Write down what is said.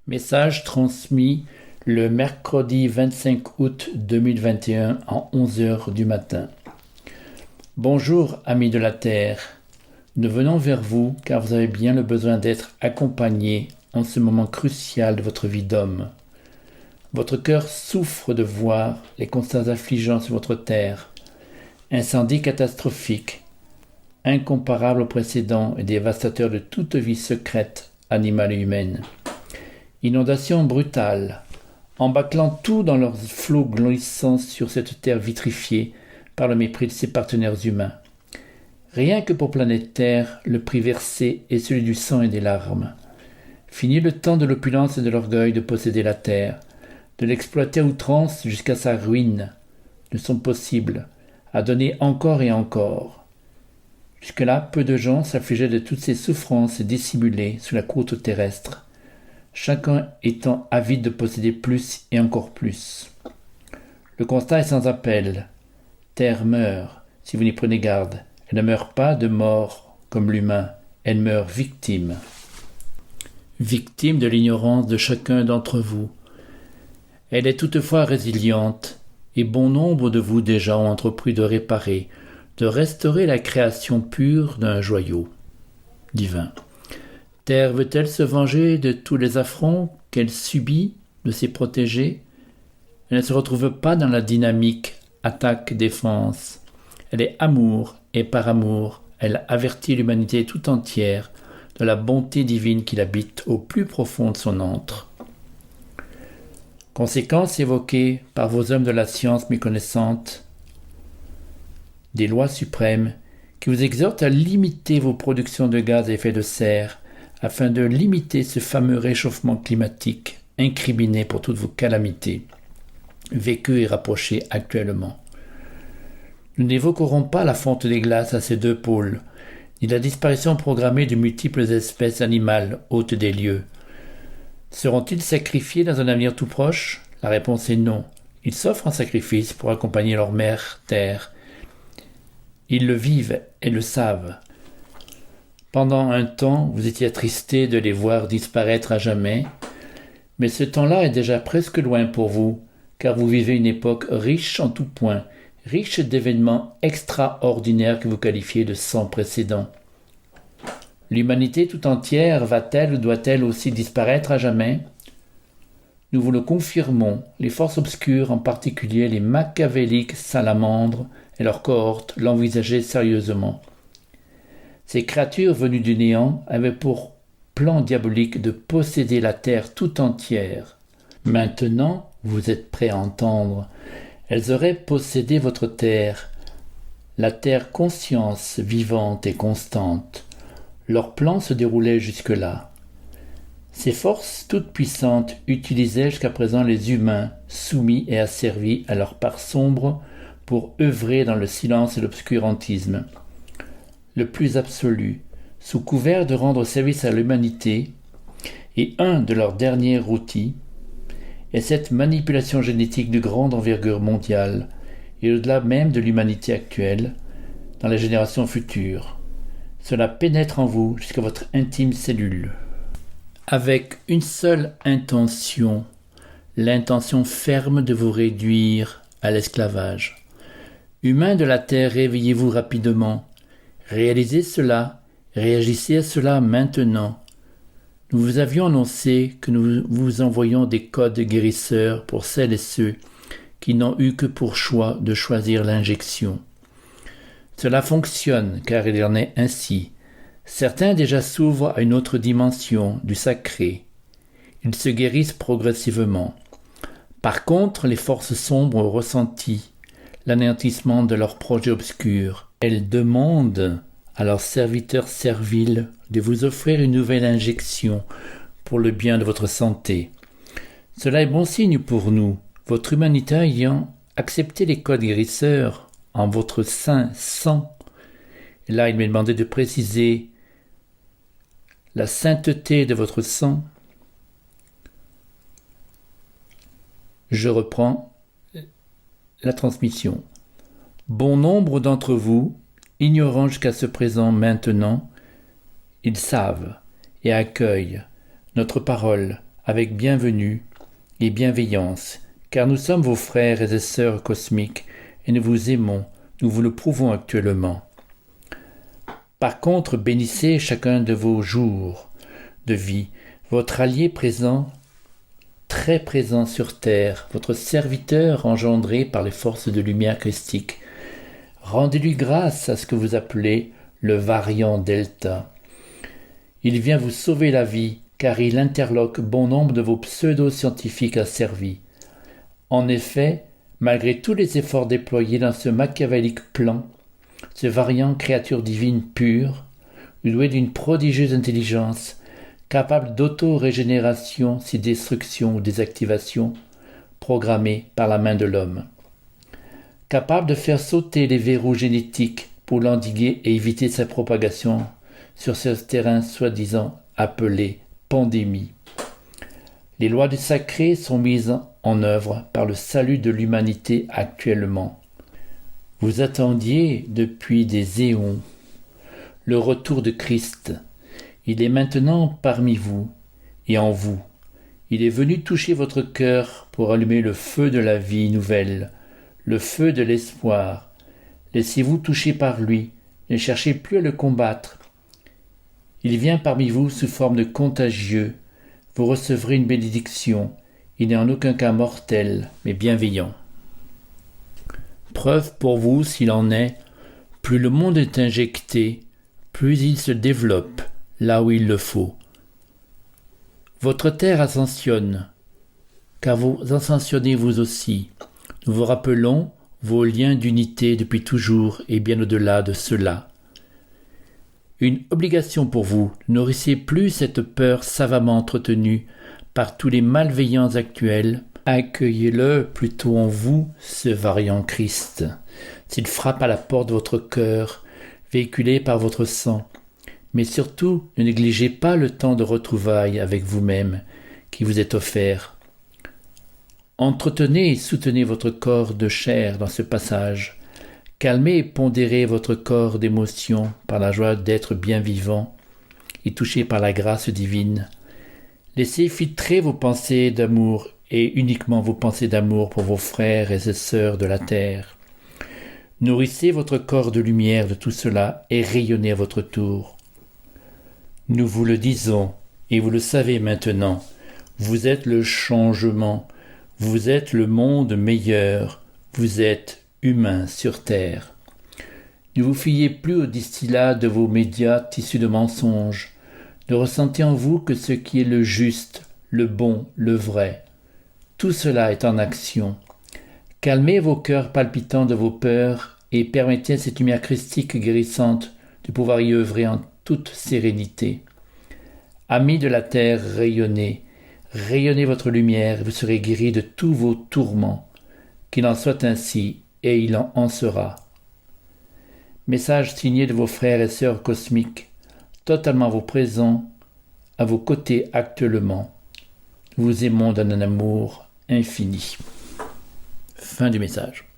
Message transmis le mercredi 25 août 2021 à 11 heures du matin. Bonjour, amis de la Terre. Nous venons vers vous car vous avez bien le besoin d'être accompagnés en ce moment crucial de votre vie d'homme. Votre cœur souffre de voir les constats affligeants sur votre terre. Incendies catastrophiques, incomparables aux précédents et dévastateurs de toute vie secrète, animale et humaine. Inondations brutales, embâclant tout dans leurs flots glissant sur cette terre vitrifiée par le mépris de ses partenaires humains. Rien que pour planète Terre, le prix versé est celui du sang et des larmes. Fini le temps de l'opulence et de l'orgueil de posséder la terre, de l'exploiter à outrance jusqu'à sa ruine, ne sont possibles, à donner encore et encore. Jusque-là, peu de gens s'affligeaient de toutes ces souffrances dissimulées sous la croûte terrestre, chacun étant avide de posséder plus et encore plus. Le constat est sans appel. Terre meurt, si vous n'y prenez garde. Elle ne meurt pas de mort comme l'humain, elle meurt victime. Victime de l'ignorance de chacun d'entre vous. Elle est toutefois résiliente, et bon nombre de vous déjà ont entrepris de réparer, de restaurer la création pure d'un joyau divin. Terre veut-elle se venger de tous les affronts qu'elle subit de ses protégés? Elle ne se retrouve pas dans la dynamique attaque-défense. Elle est amour, et par amour, elle avertit l'humanité tout entière de la bonté divine qui l'habite au plus profond de son antre. Conséquences évoquées par vos hommes de la science méconnaissante des lois suprêmes qui vous exhortent à limiter vos productions de gaz à effet de serre afin de limiter ce fameux réchauffement climatique incriminé pour toutes vos calamités, vécues et rapprochées actuellement. Nous n'évoquerons pas la fonte des glaces à ces deux pôles, ni la disparition programmée de multiples espèces animales hôtes des lieux. Seront-ils sacrifiés dans un avenir tout proche? La réponse est non. Ils s'offrent en sacrifice pour accompagner leur mère, Terre. Ils le vivent et le savent. Pendant un temps, vous étiez attristés de les voir disparaître à jamais, mais ce temps-là est déjà presque loin pour vous, car vous vivez une époque riche en tout point, riche d'événements extraordinaires que vous qualifiez de sans précédent. L'humanité tout entière va-t-elle ou doit-elle aussi disparaître à jamais? Nous vous le confirmons, les forces obscures, en particulier les machiavéliques salamandres et leurs cohortes, l'envisageaient sérieusement. Ces créatures venues du néant avaient pour plan diabolique de posséder la terre tout entière. Maintenant, vous êtes prêts à entendre, elles auraient possédé votre terre, la terre conscience vivante et constante. Leur plan se déroulait jusque-là. Ces forces toutes puissantes utilisaient jusqu'à présent les humains, soumis et asservis à leur part sombre, pour œuvrer dans le silence et l'obscurantisme. Le plus absolu, sous couvert de rendre service à l'humanité, et un de leurs derniers outils, est cette manipulation génétique de grande envergure mondiale, et au-delà même de l'humanité actuelle, dans les générations futures. Cela pénètre en vous jusqu'à votre intime cellule. Avec une seule intention, l'intention ferme de vous réduire à l'esclavage. Humains de la terre, réveillez-vous rapidement. Réalisez cela, réagissez à cela maintenant. Nous vous avions annoncé que nous vous envoyions des codes guérisseurs pour celles et ceux qui n'ont eu que pour choix de choisir l'injection. Cela fonctionne car il en est ainsi. Certains déjà s'ouvrent à une autre dimension du sacré. Ils se guérissent progressivement. Par contre, les forces sombres ont ressenti l'anéantissement de leurs projets obscurs. Elles demandent à leurs serviteurs serviles de vous offrir une nouvelle injection pour le bien de votre santé. Cela est bon signe pour nous, votre humanité ayant accepté les codes guérisseurs en votre saint sang. Et là, il m'est demandé de préciser la sainteté de votre sang. Je reprends la transmission. Bon nombre d'entre vous, ignorant jusqu'à ce présent maintenant, ils savent et accueillent notre parole avec bienvenue et bienveillance, car nous sommes vos frères et sœurs cosmiques et nous vous aimons, nous vous le prouvons actuellement. Par contre, bénissez chacun de vos jours de vie, votre allié présent, très présent sur terre, votre serviteur engendré par les forces de lumière christique. Rendez-lui grâce à ce que vous appelez le variant Delta. Il vient vous sauver la vie, car il interloque bon nombre de vos pseudo-scientifiques asservis. En effet, malgré tous les efforts déployés dans ce machiavélique plan, ce variant créature divine pure, doué d'une prodigieuse intelligence, capable d'auto-régénération si destruction ou désactivation, programmée par la main de l'homme. Capable de faire sauter les verrous génétiques pour l'endiguer et éviter sa propagation sur ce terrain soi-disant appelé pandémie. Les lois du sacré sont mises en œuvre par le salut de l'humanité actuellement. Vous attendiez depuis des éons le retour de Christ. Il est maintenant parmi vous et en vous. Il est venu toucher votre cœur pour allumer le feu de la vie nouvelle, le feu de l'espoir. Laissez-vous toucher par lui, ne cherchez plus à le combattre. Il vient parmi vous sous forme de contagieux. Vous recevrez une bénédiction. Il n'est en aucun cas mortel, mais bienveillant. Preuve pour vous, s'il en est, plus le monde est injecté, plus il se développe là où il le faut. Votre terre ascensionne, car vous ascensionnez vous aussi. Nous vous rappelons vos liens d'unité depuis toujours et bien au-delà de cela. Une obligation pour vous, ne nourrissez plus cette peur savamment entretenue par tous les malveillants actuels. Accueillez-le plutôt en vous, ce variant Christ. S'il frappe à la porte de votre cœur, véhiculé par votre sang, mais surtout ne négligez pas le temps de retrouvailles avec vous-même qui vous est offert. Entretenez et soutenez votre corps de chair dans ce passage. Calmez et pondérez votre corps d'émotion par la joie d'être bien vivant et touché par la grâce divine. Laissez filtrer vos pensées d'amour et uniquement vos pensées d'amour pour vos frères et sœurs de la terre. Nourrissez votre corps de lumière de tout cela et rayonnez à votre tour. Nous vous le disons, et vous le savez maintenant, vous êtes le changement, vous êtes le monde meilleur, vous êtes humain sur terre. Ne vous fiez plus au distillat de vos médias tissus de mensonges, ne ressentez en vous que ce qui est le juste, le bon, le vrai. Tout cela est en action. Calmez vos cœurs palpitants de vos peurs et permettez à cette lumière christique guérissante de pouvoir y œuvrer en toute sérénité. Amis de la terre, rayonnez votre lumière et vous serez guéris de tous vos tourments. Qu'il en soit ainsi, et il en sera. Message signé de vos frères et sœurs cosmiques, totalement vos présents, à vos côtés actuellement. Nous vous aimons d'un amour infini. Fin du message.